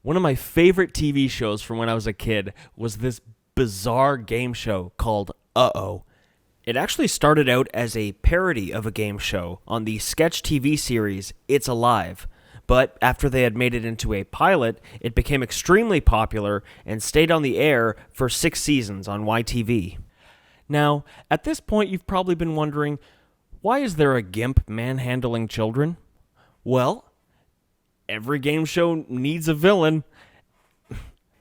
One of my favorite TV shows from when I was a kid was this bizarre game show called Uh-Oh. It actually started out as a parody of a game show on the sketch TV series It's Alive, but after they had made it into a pilot, it became extremely popular and stayed on the air for 6 seasons on YTV. Now, at this point you've probably been wondering, why is there a gimp manhandling children? Well, every game show needs a villain.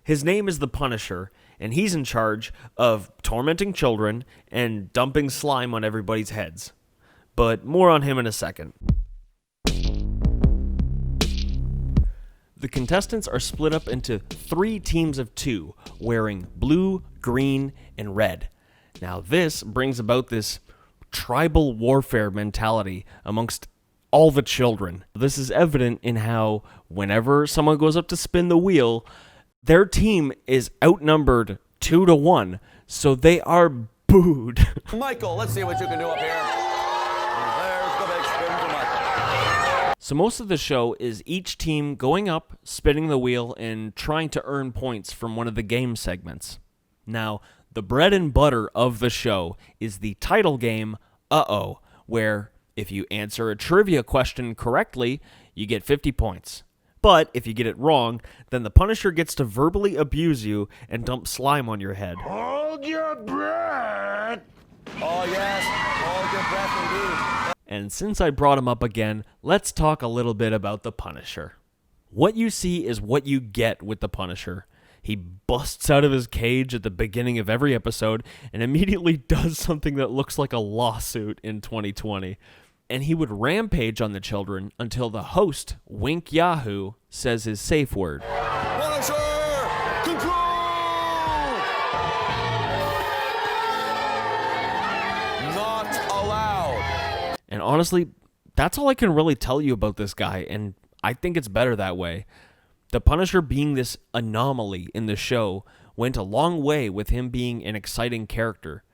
His name is the Punisher, and he's in charge of tormenting children and dumping slime on everybody's heads. But more on him in a second. The contestants are split up into 3 teams of 2, wearing blue, green, and red. Now this brings about this tribal warfare mentality amongst all the children. This is evident in how whenever someone goes up to spin the wheel, their team is outnumbered 2-1, so they are booed. Michael, let's see what you can do up here. There's the big spin for Michael. So most of the show is each team going up, spinning the wheel, and trying to earn points from one of the game segments. Now, the bread and butter of the show is the title game, Uh-Oh, where if you answer a trivia question correctly, you get 50 points. But if you get it wrong, then the Punisher gets to verbally abuse you and dump slime on your head. Hold your breath. Oh, yes. Hold your breath indeed. And since I brought him up again, let's talk a little bit about the Punisher. What you see is what you get with the Punisher. He busts out of his cage at the beginning of every episode and immediately does something that looks like a lawsuit in 2020. And he would rampage on the children until the host, Wink Yahoo, says his safe word. Punisher! Control! Not allowed. And honestly, that's all I can really tell you about this guy, and I think it's better that way. The Punisher being this anomaly in the show went a long way with him being an exciting character.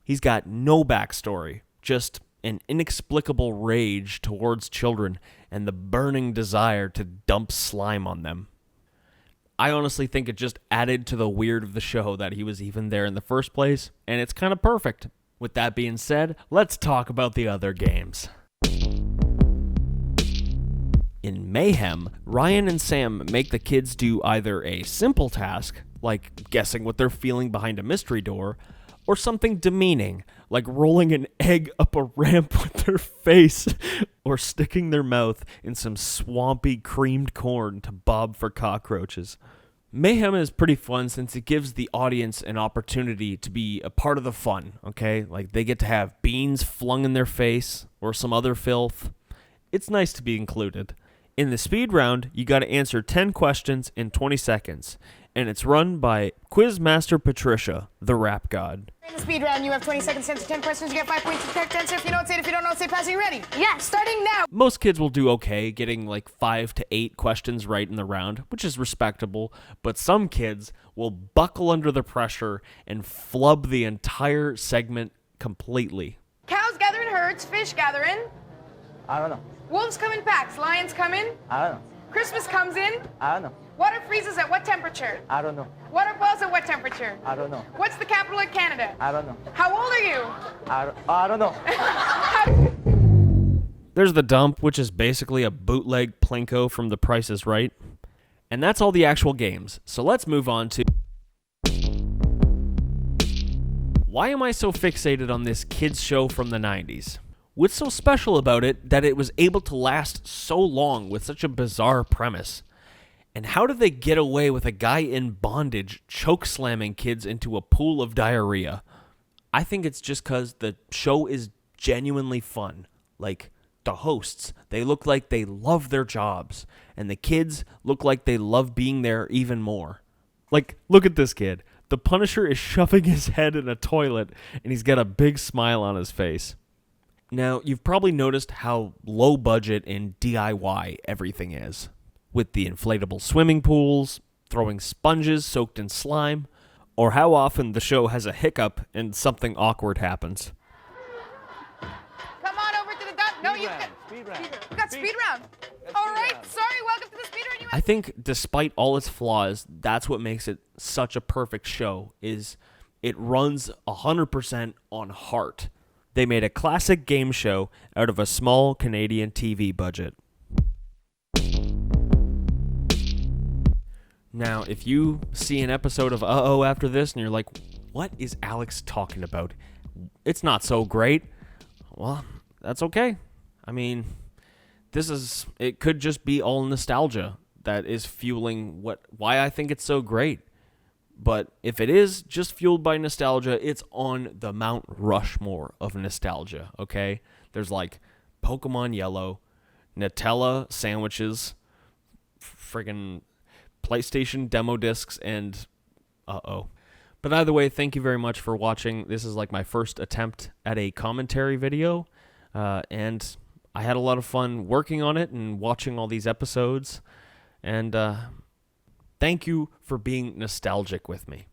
He's got no backstory, just an inexplicable rage towards children and the burning desire to dump slime on them. I honestly think it just added to the weird of the show that he was even there in the first place, and it's kind of perfect. With that being said, let's talk about the other games. In Mayhem, Ryan and Sam make the kids do either a simple task, like guessing what they're feeling behind a mystery door, or something demeaning, like rolling an egg up a ramp with their face, or sticking their mouth in some swampy creamed corn to bob for cockroaches. Mayhem is pretty fun since it gives the audience an opportunity to be a part of the fun, okay? Like they get to have beans flung in their face, or some other filth. It's nice to be included. In the speed round, you gotta answer 10 questions in 20 seconds, and it's run by Quizmaster Patricia, the rap god. In the speed round, you have 20 seconds to answer 10 questions. You get 5 points for correct answer. If you know it, say it. If you don't know it, say pass. Are you ready? Yeah, starting now. Most kids will do okay, getting like 5 to 8 questions right in the round, which is respectable, but some kids will buckle under the pressure and flub the entire segment completely. Cows gather in herds, fish gather in. I don't know. Wolves come in packs, lions come in. I don't know. Christmas comes in. I don't know. Water freezes at what temperature? I don't know. Water boils at what temperature? I don't know. What's the capital of Canada? I don't know. How old are you? I don't know. There's the dump, which is basically a bootleg Plinko from The Price is Right. And that's all the actual games. So let's move on to... Why am I so fixated on this kids show from the 90s? What's so special about it that it was able to last so long with such a bizarre premise? And how did they get away with a guy in bondage choke-slamming kids into a pool of diarrhea? I think it's just because the show is genuinely fun. Like, the hosts, they look like they love their jobs, and the kids look like they love being there even more. Like, look at this kid. The Punisher is shoving his head in a toilet, and he's got a big smile on his face. Now, you've probably noticed how low budget and DIY everything is. With the inflatable swimming pools, throwing sponges soaked in slime, or how often the show has a hiccup and something awkward happens. Come on over to the dump No, you round. got Speed round. we got speed round. All right, sorry. Welcome to the speed round. I think despite all its flaws, that's what makes it such a perfect show, is it runs 100% on heart. They made a classic game show out of a small Canadian TV budget. Now, if you see an episode of Uh-Oh after this and you're like, what is Alex talking about? It's not so great. Well, that's okay. I mean, it could just be all nostalgia that is fueling why I think it's so great. But if it is just fueled by nostalgia, it's on the Mount Rushmore of nostalgia, okay? There's like Pokemon Yellow, Nutella sandwiches, friggin' PlayStation demo discs, and Uh-Oh. But either way, thank you very much for watching. This is like my first attempt at a commentary video, and I had a lot of fun working on it and watching all these episodes, and thank you for being nostalgic with me.